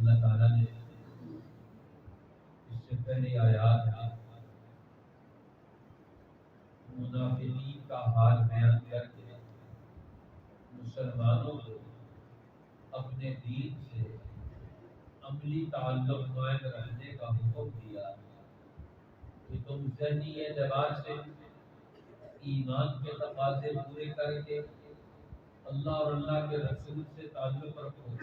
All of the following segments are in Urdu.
اللہ تعالیٰ نے اس سے پہلی آیات منافقین کا حال بیان کر کے مسلمانوں کو اپنے دین سے عملی تعلق قائم رکھنے کا حکم دیا کہ تم ذہنی اعتبار سے ایمان کے تقاضے پورے کر کے اللہ اور اللہ کے رسول سے تعلق رکھو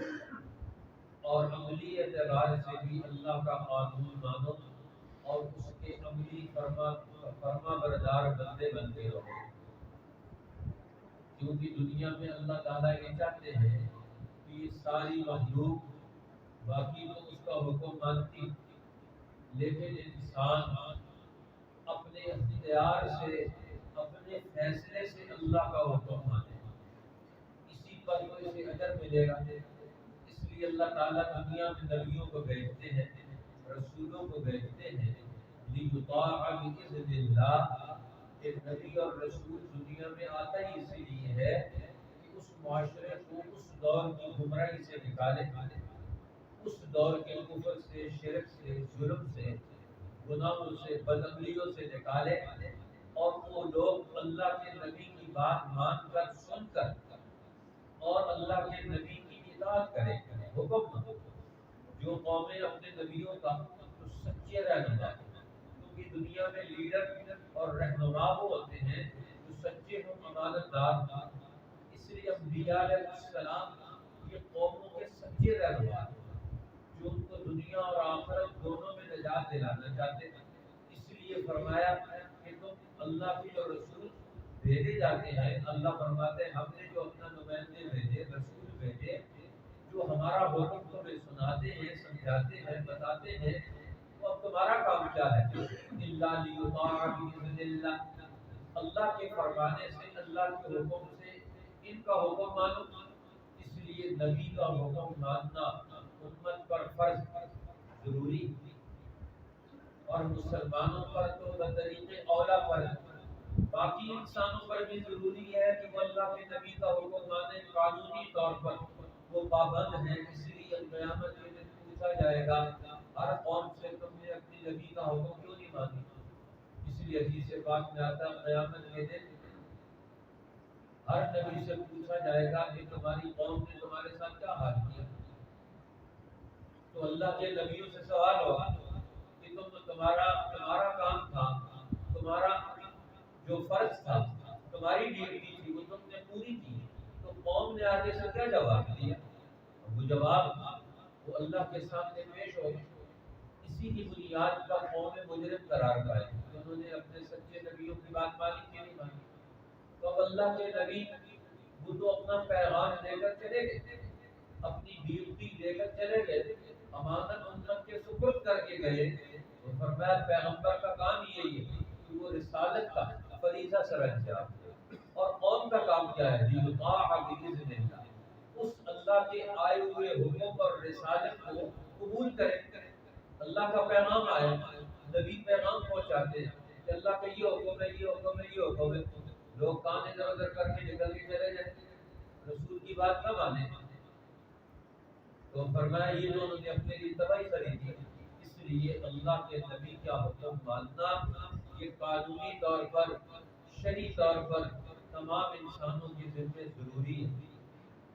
اور عملی اعتبار سے بھی اللہ کا قانون مانو اور اس کے عملی فرما بردار بندے بنتے رہو، کیونکہ دنیا میں اللہ تعالیٰ یہ چاہتے ہیں کہ یہ ساری مخلوق باقی تو اس کا حکم مانتی، لیکن انسان اپنے اختیار سے اپنے فیصلے سے اللہ کا حکم مانے، اسی پر تو اسے اجر ملے گا۔ اس لیے اللہ تعالیٰ دنیا میں نبیوں کو بھیجتے ہیں، رسولوں کو بھیجتے ہیں، لیطاع بإذن اللہ۔ ایک نبی اور رسول دنیا میں آتا ہی اسی لیے ہے کہ اس معاشرے کو اس دور کی گمراہی سے نکالے، اس دور کے کفر سے، شرک سے، ظلم سے، گناہوں سے، بدعملیوں سے نکالے، اور وہ لوگ اللہ کے نبی کی بات مان کر، سن کر اور اللہ کے نبی کی اطاعت کریں، حکم نہ۔ جو قومیں اپنے نبیوں کا تو سچے رہنما، کیونکہ دنیا میں لیڈر اور رہنما وہ ہوتے ہیں جو سچے ہوں، امانت دار۔ اس لیے انبیاء علیہ السلام یہ قوموں کے سچے رہنما جو ان کو دنیا اور آخرت دونوں میں نجات دلانا چاہتے ہیں۔ اس لیے فرمایا کہ تم اللہ کی جو رسول بھیجے جاتے ہیں، اللہ فرماتے ہیں ہم نے جو اپنا نمائندے بھیجے، رسول بھیجے، جو ہمارا حکم تمہیں سناتے ہیں، سمجھاتے ہیں، بتاتے ہیں، تو اب تمہارا کام کیا ہے؟ اللہ لیطاع بإذن اللہ، اللہ کے فرمانے سے، اللہ کے حکم سے ان کا حکم مانو۔ اس لیے نبی کا حکم ماننا امت پر فرض، ضروری، اور مسلمانوں پر تو بطریق اولا فرض، باقی انسانوں پر بھی ضروری ہے کہ وہ اللہ کے نبی کا حکم مانے، قانونی طور پر وہ پابند ہیں۔ اس لیے قیامت کے دن پوچھا جائے گا ہر قوم سے تم نے اپنی نبی کا حکم کیوں نہیں مانی؟ اس لیے حدیث پاک میں آتا ہے قیامت کے دن ہر نبی سے پوچھا جائے گا کہ تمہاری قوم نے تمہارے ساتھ کیا حال کیا۔ تو اللہ کے نبیوں سے سوال ہوگا کہ تمہارا کام تھا، تمہارا جو فرض تھا، تمہاری ڈیوٹی تھی، وہ تم نے پوری کی، تو قوم نے آگے سے کیا جواب دیا؟ وہ جواب وہ اللہ کے سامنے پیش ہوگا۔ اسی کی بنیاد پر قوم مجرم قرار پائے، انہوں نے اپنے سچے نبیوں کی بات مانی کہ نہیں مانی۔ تو اب اللہ کے نبی وہ تو اپنا پیغام لے کر چلے گئے، اپنی ڈیوٹی لے کر چلے گئے، امانت امت کے سپرد کر کے گئے، تو فرمایا پیغمبر کا کام یہی ہے کہ وہ رسالت کا فریضہ سر انجام دے، اور قوم کا کام کیا ہے؟ لیطاع بإذن اللہ، اس اللہ کے آئے ہوئے حکم اور رسالت کو قبول کریں۔ اللہ کا پیغام آیا، نبی پیغام پہنچاتے ہیں کہ اللہ کا یہ حکم ہے، یہ حکم ہے، یہ حکم ہے، لوگ کان ادھر ادھر کر کے نکل کے چلے جائیں، رسول کی بات نہ مانے۔ تو فرمایا یہ جو انہوں نے اپنے لیے تباہی خریدی، اس لیے اللہ کے نبی کا حکم ماننا یہ قانونی طور پر، شرعی طور پر تمام انسانوں کے ذمہ ضروری ہے۔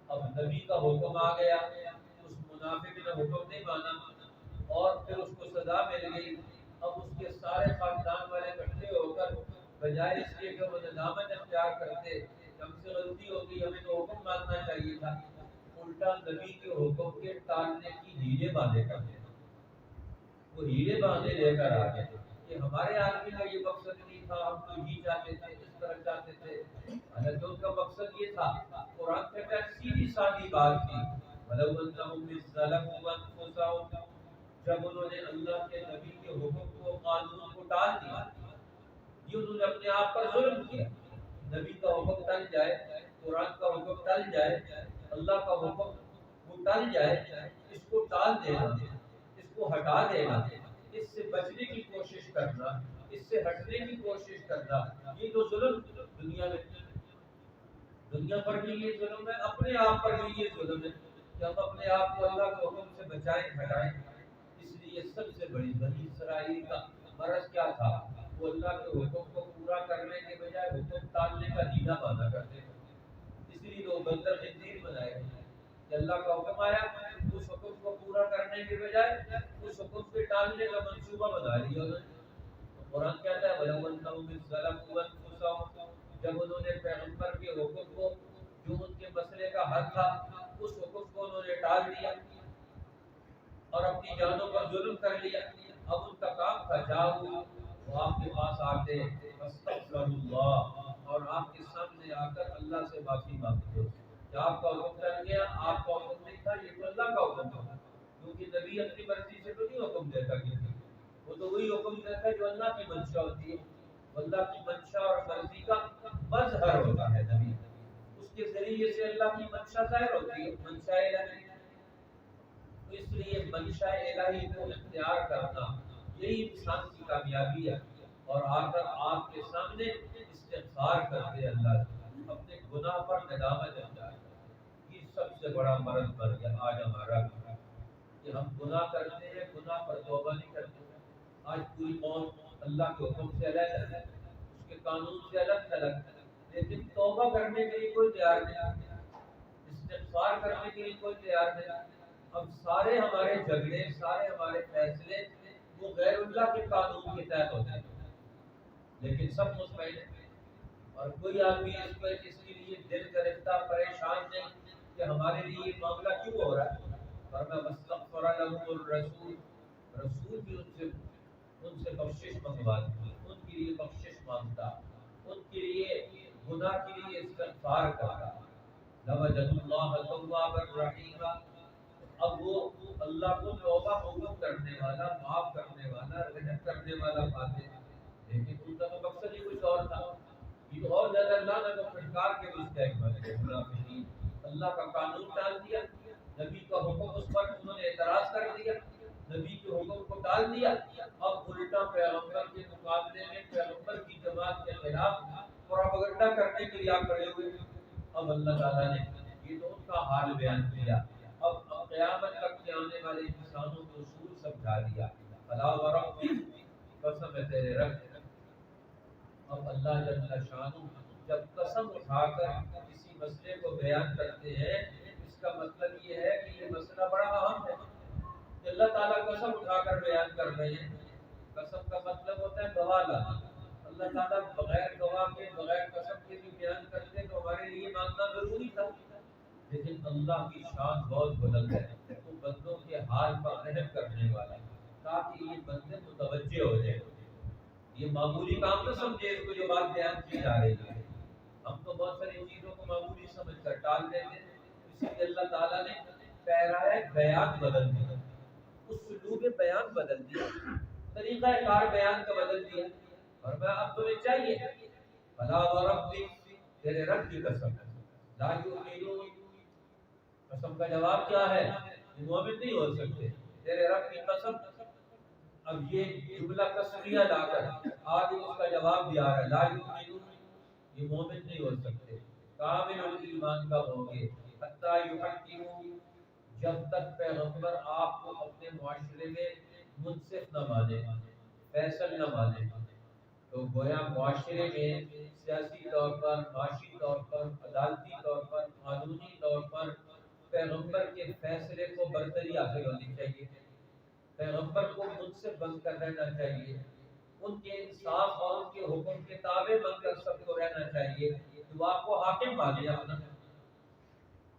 اب نبی کا حکم آ گیا، اس منافق نے حکم نہیں مانا اور پھر اس کو سزا مل گئی، اب اس کے سارے خاندان والے اکٹھے ہو کر بجائے اس کے کہ وہ ندامت اختیار کرتے ہم سے غلطی ہوگی، ہمیں تو حکم ماننا چاہیے تھا، الٹا نبی کے حکم کے ٹالنے کی ہیلے باندھے کرتے ہیں۔ وہ ہیلے باندھے لے کر آ گئے کہ ہمارے آدمی کا یہ مقصد نہیں تھا، ہم تو یہ چاہتے تھے، اس طرح چاہتے تھے، حالانکہ ان کا مقصد یہ تھا۔ قرآن کہتا ہے سیدھی سادی بات تھی، وَلَوْ أَنَّهُمْ إِذْ ظَلَمُوا أَنفُسَهُمْ، جب انہوں نے اللہ کے نبی کے حکم کو، قانون کو ٹال دیا، یہ انہوں نے اپنے آپ پر ظلم کیا۔ نبی کا حکم ٹل جائے، قرآن کا حکم ٹل جائے، اللہ کا حکم وہ ٹل جائے، اس کو ٹال دینا، اس کو ہٹا دینا، اس سے بچنے کی کوشش کرنا، اس سے ہٹنے کی کوشش کرنا، یہ جو ظلم دنیا میں، دنیا پر بھی یہ ظلم ہے، اپنے آپ پر بھی یہ ظلم ہے کہ ہم اپنے آپ کو اللہ کے حکم سے بچائیں ہٹائیں. اس لیے سب سے بڑی بنی اسرائیل کا مرض کیا تھا؟ وہ اللہ کے حکم کو پورا کرنے کے بجائے حکم ٹالنے کا دینا مانا کرتے تھے. اس لیے وہ بندر خنزیر بنائے کہ اللہ کا حکم آیا، اس حکم کو پورا کرنے کے بجائے اس حکم کے ٹالنے کا منصوبہ بنا لیا انہوں نے. قرآن کہتا ہے وَلَوْ أَنَّهُمْ إِذْ ظَلَمُوا أَنفُسَهُمْ، جب انہوں نے پیغمبر کے حکم کو جو ان کے مسئلے کا حل تھا اس حکم کو انہوں نے ٹال دیا اور اپنی جانوں پر ظلم کر لیا. اب ان کا کام تھا جاؤ وہ آپ کے پاس آتے استغفر اللہ اور آپ کے سامنے آ کر اللہ سے معافی مانگتے کہ آپ کا حکم کر گیا، آپ کا حکم نہیں تھا، یہ تو اللہ کا حکم تھا. کیونکہ نبی اپنی مرضی سے تو نہیں حکم دیتا کسی کو، وہ تو وہی حکم دیتا ہے جو اللہ کی منشا ہوتی ہے. اللہ کی منشا اور مرضی کا مظہر ہوتا ہے نبی، اس کے ذریعے سے اللہ کی منشا ظاہر ہوتی ہے، منشا الہی. تو اس لیے منشا الہی کو اختیار کرنا یہی انسان کی کامیابی ہے. اور آ کر آپ کے سامنے استغفار کرتے اللہ سے، اپنے گناہ پر ندامت اختیار کرتے. یہ سب سے بڑا مرض بن گیا آج ہمارا کہ ہم گناہ کرتے ہیں، گناہ پر توبہ نہیں کرتے. آج پوری قوم اللہ کے حکم سے الگ ہے، اس کے قانون سے الگ تھلگ، لیکن توبہ کرنے کے لیے کوئی تیار نہیں، استغفار کرنے کے لیے کوئی تیار نہیں. اب سارے ہمارے جھگڑے، سارے ہمارے فیصلے وہ غیر اللہ کے قانون کے تحت ہوتے ہیں، لیکن سب مطمئن ہیں. اور کوئی آدمی اس کے لیے دل گرفتہ پریشان نہیں کہ ہمارے لیے یہ معاملہ کیوں ہو رہا ہے. ورنہ واستغفر لهم الرسول، رسول بھی ان سے بخشش منگواتا، ان کے لیے بخشش مانگتا، ان کے لیے گناہ کے لیے استغفار کرتا. لوجدوا اللہ توابا رحیما. اب وہ اللہ کو توبہ قبول کرنے والا، معاف کرنے والا، رحم کرنے والا پاتے ہیں. لیکن ان کا مقصد ہی کچھ اور تھا. یہ تو اور زیادہ اللہ نے تو پھٹکار کے مستحق بنے منافقین. اللہ کا قانون ڈال دیا، نبی کا حکم اس پر انہوں نے اعتراض کر دیا، نبی کے حکم کو ڈال دیا. اب الٹا پیغمبر کے مقابلے میں پیغمبر کی جماعت کے خلاف پروپیگنڈا کرنے کے لیے آ کھڑے ہوئے. اب اللہ تعالیٰ نے یہ تو ان کا حال بیان کیا. اب قیامت تک کے آنے والے انسانوں کو اصول سمجھا دیا. فلا وربک، قسم ہے تیرے رب. اب اللہ جل شانہ جب قسم اٹھا کر کسی مسئلے کو بیان کرتے ہیں، اس کا مطلب یہ ہے کہ یہ مسئلہ بڑا اہم ہے. اللہ تعالیٰ قسم اٹھا کر بیان کر رہے ہیں. قسم کا مطلب ہوتا ہے گواہ لانا. اللہ تعالیٰ بغیر گواہ کے، بغیر قسم کے بھی بیان کرتے تو ہمارے لیے ماننا ضروری تھا. لیکن اللہ کی شان بہت بلند ہے، وہ بندوں کے حال پر رحم کرنے والا ہے تاکہ یہ بندے متوجہ ہو جائیں. یہ معمولی کام نہ سمجھے اس کو جو بات بیان کی جا رہی ہے. ہم تو بہت ساری چیزوں کو معمولی سمجھ کر ٹال دیتے ہیں. اسی لیے اللہ تعالیٰ نے پیرائے بیان بدل دیا، اسلوب بیان بدل دیا، طریقہ کار بیان کا بدل دیا. اور میں اب تمہیں چاہیے فلا وربک، تیرے رب کی قسم، لا یؤمنون. قسم کا جواب کیا ہے؟ یہ مومن نہیں ہو سکتے. تیرے رب کی قسم. اب یہ جملہ قسمیہ لا کر آگے اس کا جواب دیا ہے لا یؤمنون، یہ مومن نہیں ہو سکتے. کامل ایمان کا ہوں گے حتی یحکمون، جب تک پیغمبر آپ کو اپنے معاشرے میں منصف نہ مانے، فیصل نہ مانے. تو گویا معاشرے میں سیاسی طور پر، معاشی طور پر، عدالتی طور پر، قانونی طور پر پیغمبر کے فیصلے کو برتری حاصل ہونی چاہیے. پیغمبر کو منصف بن کر رہنا چاہیے، ان کے انصاف اور ان کے حکم کے تابع بن کر سب کو رہنا چاہیے. تو آپ کو حاکم مانے اپنا.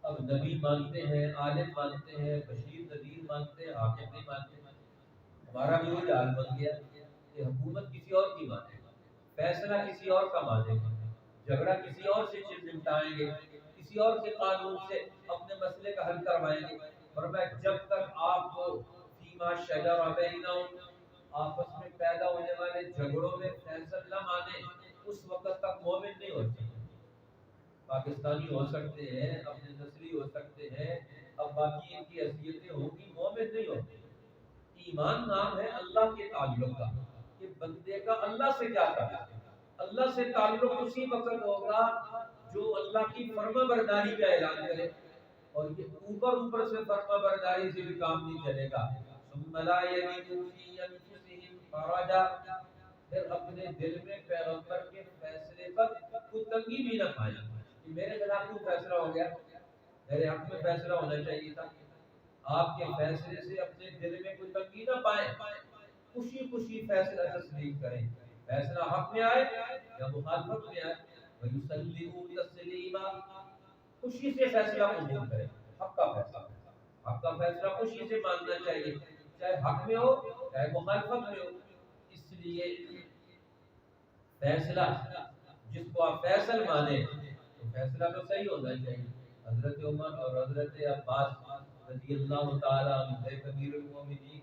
اب نبی مانتے ہیں، عالم مانتے ہیں، بشیر نذیر مانتے ہیں، حاکم نہیں مانتے. ہمارا بھی وہی حال بن گیا کہ حکومت کسی اور کی مانے، فیصلہ کسی اور کا مانے، جھگڑا کسی اور سے نمٹائیں گے، کسی اور کے قانون سے اپنے مسئلے کا حل کروائیں گے. اور میں جب تک آپ کو فیما شجر بینہم، آپس میں پیدا ہونے والے جھگڑوں میں فیصل نہ مانے، اس وقت تک مومن نہیں ہو سکتے. پاکستانی ہو سکتے ہیں، اپنے نسلی ہو سکتے ہیں، اب باقی ان کی حیثیتیں ہوں گی، مومن نہیں ہوتے. ایمان نام ہے اللہ کے تعلق کا، کہ بندے کا اللہ سے کیا کرنا ہے. اللہ سے تعلق اسی وقت ہوگا جو اللہ کی فرما برداری کا اعلان کرے. اور یہ اوپر اوپر سے فرما برداری سے بھی کام نہیں چلے گا. ثم لا يجدوا في انفسهم حرجا، پھر اپنے دل میں پیغمبر کے فیصلے پر کوئی تنگی بھی نہ پائے کہ میرے خلاف کوئی فیصلہ ہو گیا، میرے حق میں فیصلہ ہونا چاہیے تھا. آپ کے فیصلے سے اپنے دل میں کوئی تنگی نہ پائے، خوشی خوشی فیصلہ تسلیم کریں. فیصلہ حق میں آئے یا مخالفت میں آئے، وَيُسَلِّمُوا تَسْلِيمًا، خوشی سے فیصلہ قبول کریں. حق کا فیصلہ، حق کا فیصلہ خوشی سے ماننا چاہیے، چاہے حق میں ہو چاہے مخالفت میں ہو. اس لیے فیصلہ جس کو آپ فیصل مانیں تو فیصلہ تو صحیح ہونا چاہیے. حضرت عمر اور حضرت عباس رضی اللہ تعالی عنہ امیر المومنین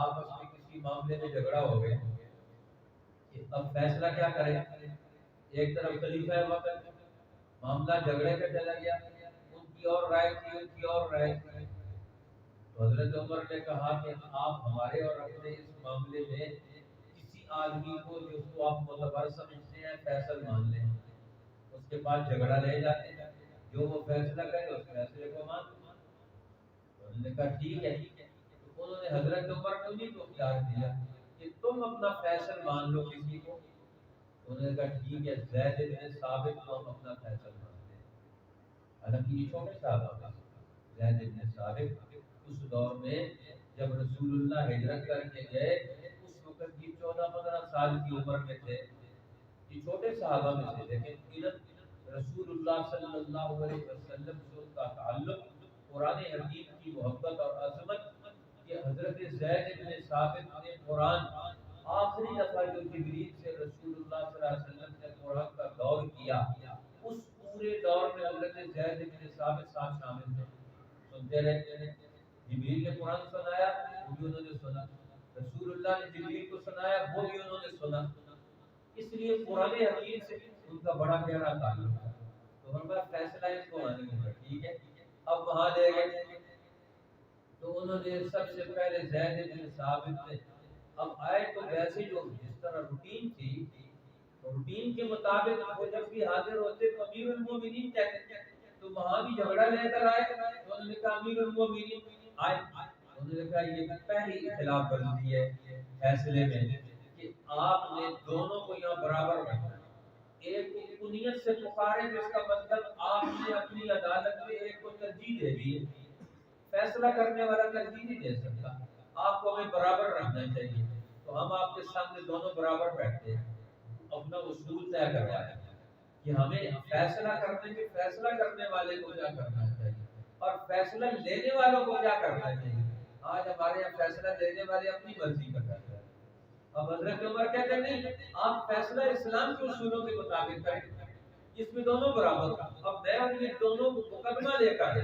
آپس میں کسی معاملے میں جھگڑا ہو گئے کہ اب فیصلہ کیا کریں. ایک طرف خلیفہ وقت، معاملہ جھگڑے کا چلا گیا، ان کی اور رائے تھی ان کی اور رائے تھی. تو حضرت عمر نے کہا کہ آپ ہمارے اور اپنے اس معاملے میں کسی آدمی کو جس کو آپ معتبر سمجھتے ہیں فیصل مان لیں، اس کے بعد جھگڑا لے جاتے ہیں، جو وہ فیصلہ کرے اس فیصلے کو مان. انہوں نے کہا ٹھیک ہے. تو انہوں نے حضرت عمر کو نہیں تو اختیار دیا کہ تم اپنا فیصل مان لو کسی کو. انہوں نے کہا ٹھیک ہے، زید بن ثابت کو ہم اپنا فیصل مانتے ہیں. حالانکہ یہ چھوٹے صحابہ میں زید بن ثابت اس دور میں جب رسول اللہ ہجرت کر کے گئے اس وقت کی 14-15 سال کی عمر میں تھے. یہ چھوٹے صحابہ میں سے، لیکن رسول اللہ صلی اللہ علیہ وسلم سے ان کا تعلق، قرآن حکیم کی محبت اور عظمت، کہ حضرت زید بن ثابت نے قرآن آخری دفعہ جو جبریل سے رسول اللہ صلی اللہ علیہ وسلم نے قرآن کا دور کیا، اس پورے دور میں حضرت زید بن ثابت ساتھ شامل تھے، سنتے رہتے ہیں. جبریل نے قرآن سنایا وہ بھی انہوں نے سنا، رسول اللہ نے جبریل کو سنایا وہ بھی انہوں نے سنا. اس لیے قرآن حکیم سے ان کا بڑا گہرا تعلق ہے. تو ہمارا فیصلہ اس کو آنے میں ٹھیک ہے. اب وہاں لے گئے تو انہوں نے سب سے پہلے زید بن ثابت نے، اب آئے تو ویسے جو جس طرح روٹین تھی، روٹین کے مطابق وہ جب بھی حاضر ہوتے تو امیر المومنین کہتے، تو وہاں بھی جھگڑا لے کر آئے تو انہوں نے کہا امیر المومنین آئے. انہوں نے کہا یہ پہلی خلاف ورزی ہے فیصلے میں کہ آپ نے دونوں کو یہاں برابر رکھا. ایک کو کنیت سے پکارے جس کا مطلب آپ نے اپنی عدالت میں ایک کو ترجیح دے دی. فیصلہ کرنے والا ترجیح نہیں دے سکتا، آپ کو ہمیں برابر رکھنا چاہیے. تو ہم آپ کے سامنے دونوں برابر بیٹھتے ہیں، اپنا اصول طے کروایا کہ ہمیں فیصلہ کرنے میں فیصلہ کرنے والے کو کیا کرنا چاہیے اور فیصلہ لینے والوں کو کیا کرنا چاہیے. آج ہمارے یہاں فیصلہ لینے والے اپنی مرضی کا کرتے ہیں. اب حضرت عمر کہتے ہیں نہیں، آپ فیصلہ اسلام کے اصولوں کے مطابق کریں، اس میں دونوں برابر. اب میں اور یہ دونوں مقدمہ لے کر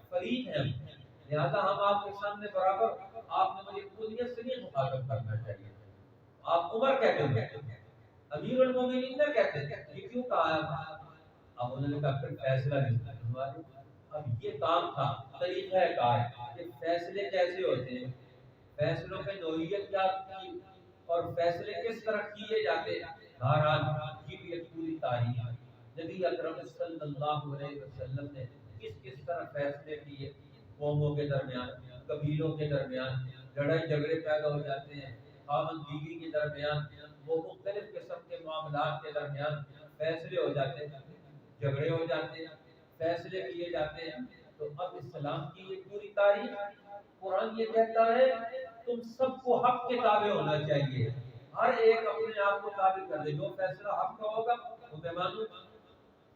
فریق ہیں، لہذا ہم آپ کے سامنے برابر، آپ نے مجھے کلیت سے نہیں مخاطب کرنا چاہیے. آپ عمر کہتے ہیں، امیر المومنین نہ کہتے ہیں، یہ کیوں کہا ہے؟ اب انہوں نے کہا پھر فیصلہ نہیں ہمارے. اب یہ کام تھا، طریقہ کار کہ فیصلے کیسے ہوتے ہیں، فیصلوں میں نوعیت کیا کی اور فیصلے کس طرح کیے جاتے ہیں. بہرحال یہ بھی ایک پوری تاریخ ہے. نبی اکرم صلی اللہ علیہ وسلم نے کس طرح فیصلے کیے، قوموں کے درمیان، قبیلوں کے درمیان لڑائی جھگڑے پیدا ہو جاتے ہیں، خاوند بیوی کے درمیان، وہ مختلف قسم کے معاملات کے درمیان فیصلے ہو جاتے ہیں، جھگڑے ہو جاتے ہیں، فیصلے کیے جاتے ہیں. تو اب اسلام کی یہ پوری تاریخ، قرآن یہ کہتا ہے تم سب کو حق کے تابع ہونا چاہیے، ہر ایک اپنے آپ کو تابع کر دے. جو فیصلہ حق کا ہوگا وہ میں مانوں،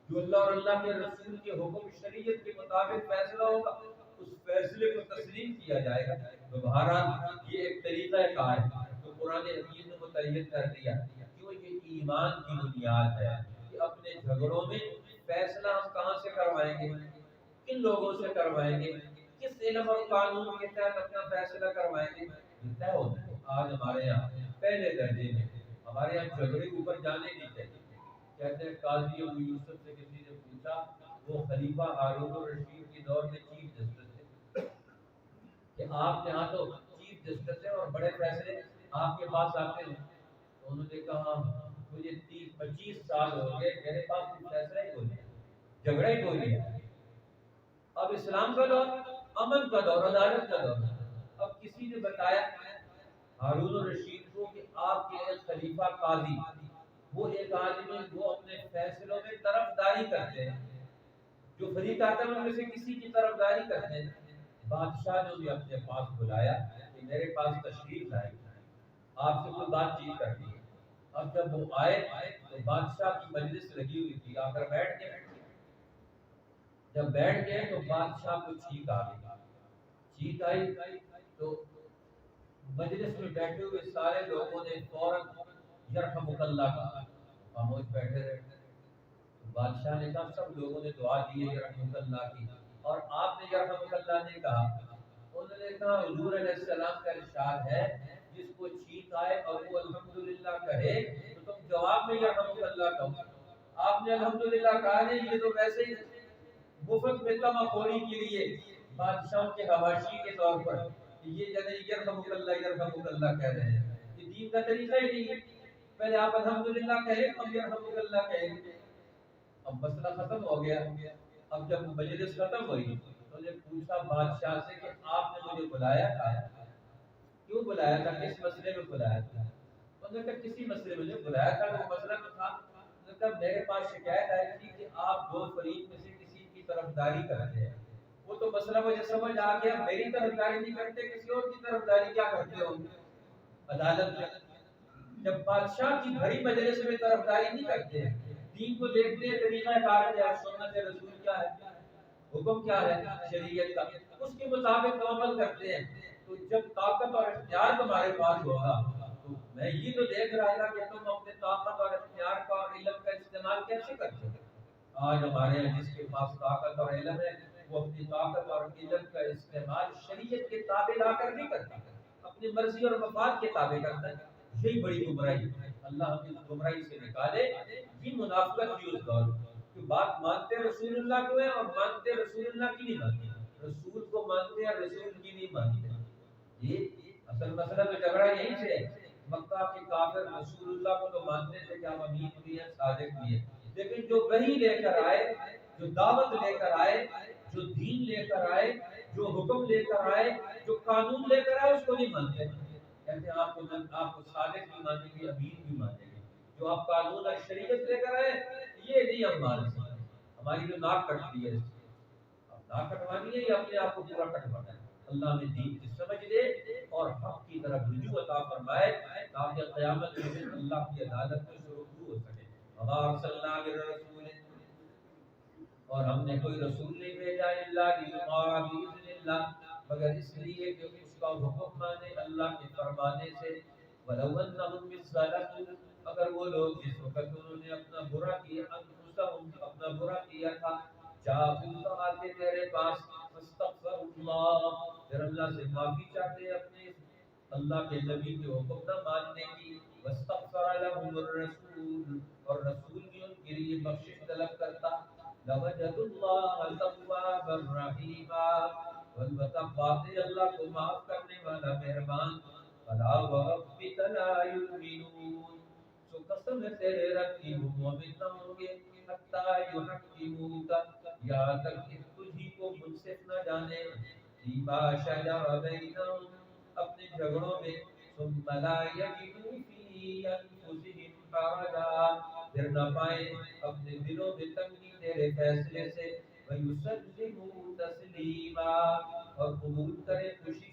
جو اللہ اور اللہ کے رسول کے حکم شریعت کے مطابق فیصلہ ہوگا اس فیصلے کو تسلیم کیا جائے گا. تو بہرحال یہ ایک طریقہ کار ہے جو قرآن حکیم نے متعین کر دیا. کیوں؟ یہ ایمان کی بنیاد ہے کہ اپنے جھگڑوں میں فیصلہ ہم کہاں سے کروائیں گے، کن لوگوں سے کروائیں گے، کس علم اور قانون کے تحت اپنا فیصلہ کروائیں گے. طے ہوتا ہے. آج ہمارے یہاں پہلے درجے میں ہمارے یہاں جھگڑے اوپر جانے نہیں چاہیے. کہتے ہیں قاضی ابو یوسف سے کسی نے پوچھا، وہ خلیفہ ہارون الرشید کے دور میں چیف جسٹس تھے، کہ آپ کے ہاں تو چیف جسٹس ہے اور بڑے فیصلے آپ کے پاس آتے ہیں. تو انہوں نے کہا مجھے 30-25 سال ہو گئے، میرے پاس کوئی فیصلہ ہی کوئی نہیں، جھگڑا ہی کوئی نہیں. اب اب اسلام کا دور، امن کا دور، عدالت کا دور۔ اب کسی نے بتایا ہارون الرشید کو کہ آپ کے ایک خلیفہ قاضی، وہ ایک آدمی وہ اپنے فیصلوں میں طرفداری کرتے ہیں، جو فریق آتا ہے ان میں سے کسی کی طرفداری کرتے ہیں۔ بادشاہ نے انہیں اپنے پاس بلایا کہ میرے پاس تشریف لائے، آپ سے کوئی بات چیت کرنی ہے۔ اب جب وہ آئے تو بادشاہ کی مجلس لگی ہوئی تھی، آ کر بیٹھ گئے۔ جب بیٹھ گئے تو بادشاہ کو چھینک آ گئی، چھینک آئی تو مجلس میں بیٹھے ہوئے سارے لوگوں نے فوراً یرحمک اللہ کہا، خاموش بیٹھے رہے۔ بادشاہ نے کہا سب لوگوں نے دعا دی ہے یرحمک اللہ کی، اور آپ نے یرحمک اللہ نہیں کہا۔ انہوں نے کہا حضور علیہ السلام کا ارشاد ہے جس کو چھینک آئے اور وہ الحمدللہ کہے تو تم جواب میں یرحمک اللہ کہو۔ آپ نے الحمدللہ کہا نہیں، یہ تو ویسے ہی مفت میں تمہ خوری کے لیے بادشاہوں کے حواشی کے طور پر یہ جنے یرحمک اللہ کہہ رہے ہیں، یہ دین کا طریقہ ہی نہیں ہے۔ پہلے آپ الحمدللہ کہیں، اب یرحمک اللہ کہیں۔ اب مسئلہ ختم ہو گیا۔ اب جب مجلس ختم ہوئی تو نے پوچھا بادشاہ سے کہ آپ نے مجھے بلایا تھا، کیوں بلایا تھا، کس مسئلے میں بلایا تھا؟ انہوں نے کہا کسی مسئلے میں بلایا تھا، وہ مسئلہ تو تھا میرے پاس شکایت آئی تھی کہ آپ دو فریق میں سے کسی کی طرفداری کرتے ہیں۔ وہ تو مسئلہ مجھے سمجھ آ گیا، میری طرفداری نہیں کرتے، کسی اور کی طرفداری کیا کرتے ہو عدالت میں؟ جب بادشاہ کی بھری مجلس میں طرفداری نہیں کرتے، دین کو دیکھتے ہیں طریقہ کار کیا ہے، سنت رسول کیا ہے، حکم کیا ہے شریعت کا، اس کے مطابق عمل کرتے ہیں، تو جب طاقت اور اختیار تمہارے پاس ہوگا تو میں یہ تو دیکھ رہا تھا کہ تم اپنے طاقت اور اختیار کا اور علم کا استعمال کیسے کرتے ہو۔ آج ہمارے جس کے پاس طاقت اور علم ہے وہ اپنی طاقت اور علم کا استعمال شریعت کے تابع لا کر نہیں کرتا، اپنی مرضی اور مفاد کے تابع کرتا ہے۔ یہی بڑی گمراہی ہے، اللہ ہمیں اس گمراہی سے نکالے۔ یہ منافقت کی اس دور کہ بات مانتے رسول اللہ کو ہے اور مانتے رسول اللہ کی نہیں مانتے، رسول کو مانتے ہیں رسول کی نہیں مانتے۔ یہ اصل مسئلہ تو جھگڑا یہیں سے ہے۔ مکہ کے کافر رسول اللہ کو تو مانتے تھے کہ ہم امین بھی ہیں، صادق بھی ہیں، لیکن جو وحی لے کر آئے، جو دعوت لے کر آئے، جو دین لے کر آئے، جو حکم لے کر آئے، جو قانون لے کر آئے، اس کو نہیں مانتے۔ کہتے ہیں آپ کو صادق بھی مانیں گے، امین بھی مانیں گے، جو آپ قانون اور شریعت لے کر آئے یہ نہیں ہم مان سکتے، ہماری جو ناک کٹتی ہے، اب ناک کٹوانی ہے یا اپنے آپ کو پورا کٹوانا ہے؟ اللہ ہمیں دین کی سمجھ دے اور حق کی طرف رجوع عطا فرمائے تاکہ قیامت کے دن اللہ کی عدالت میں رجوع ہو سکے۔ وما ارسلنا من رسول، اور ہم نے کوئی رسول نہیں بھیجا الا لیطاع باذن اللہ، مگر اس لیے کہ اس کا حکم مانے اللہ کے فرمانے سے۔ ولو انہم اذ ظلموا، اگر وہ لوگ جس وقت انہوں نے اپنا برا کیا، انفسہم اپنا برا کیا تھا، جاءوک آتے تیرے پاس، فاستغفر اللہ، پھر اللہ سے معافی چاہتے اپنے اللہ کے نبی کے حکم نہ ماننے کی، واستغفر لهم الرسول، اور رسول بھی ان کے لیے بخشش طلب کرتا، لوجدوا اللہ توابا رحیما، والبتہ پاتے اللہ کو معاف کرنے والا مہربان۔ فلا وربک لا یؤمنون، سو قسم ہے تیرے رب کی وہ مومن نہ ہوں گے، حتی یحکموک، یہاں تک کہ تجھی کو منصف نہ جانے، فیما شجر بینہم، اپنے جھگڑوں میں، ثم لا یجدوا فی انفسہم حرجا، پھر نہ پائیں اپنے دلوں میں تنگی تیرے فیصلے سے، وَيُسَلِّمُوا تَسْلِیمًا، اور قبول کرے خوشی